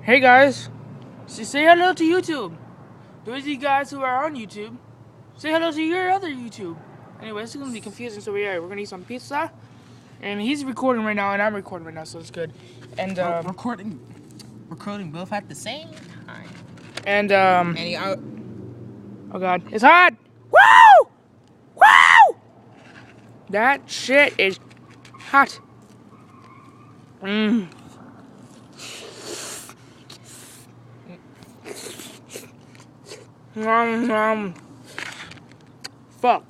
Hey guys, say hello to YouTube. Those of you guys who are on YouTube, say hello to your other YouTube. Anyway, this is gonna be confusing, so we're gonna eat some pizza. And he's recording right now, and I'm recording right now, so it's good. And We're recording both at the same time. And oh god, it's hot! Woo! Woo! That shit is hot. Mmm. Fuck.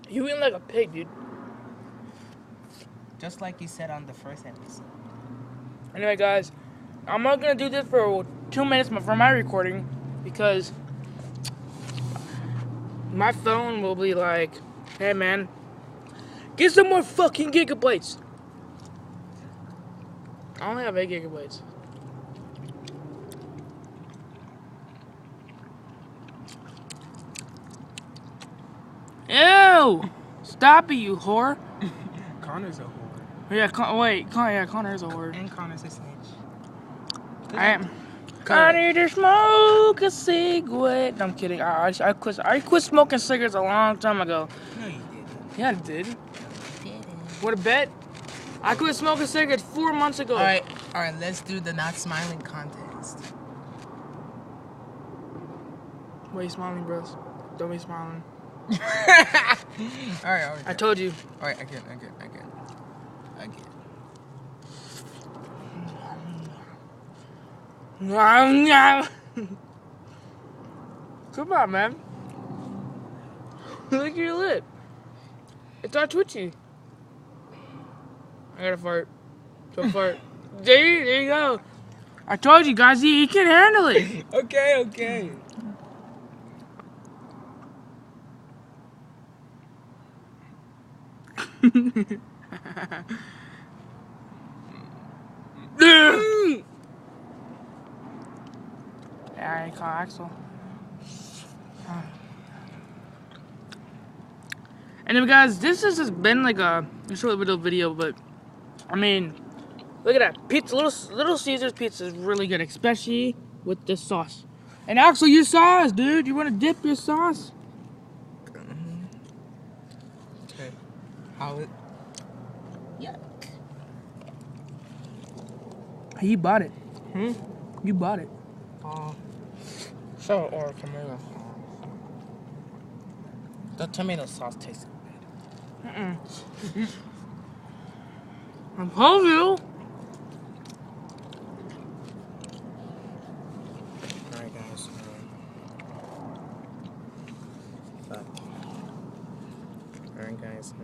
You eating like a pig, dude. just like you said on the first episode. Anyway, guys, I'm not gonna do this for 2 minutes for my recording because my phone will be like, "Hey, man, get some more fucking gigabytes." I only have 8 gigabytes. Ew! Stop it, you whore. Connor's a whore. Yeah, Connor's a whore. And Connor's a snitch. I need to smoke a cigarette. No, I'm kidding. I quit smoking cigarettes a long time ago. No, you didn't. Yeah, I did. You didn't. What a bet? I quit smoking cigarettes 4 months ago. Alright, let's do the not smiling contest. Why are you smiling, bros? Don't be smiling. Alright. I told you. Alright, again. Come on, man. Look at your lip. It's all twitchy. I gotta fart. Don't fart. There you go. I told you guys, he can handle it. Okay. Yeah, I call Axel. Anyway, guys, this has just been like a short little video, but I mean, look at that pizza. Little Caesar's pizza is really good, especially with this sauce. And Axel, your sauce, dude. You want to dip your sauce? Okay. How it? Yuck. He bought it. Hmm? You bought it. So or tomato sauce. The tomato sauce tastes good. I told you. Alright, guys. Alright, guys.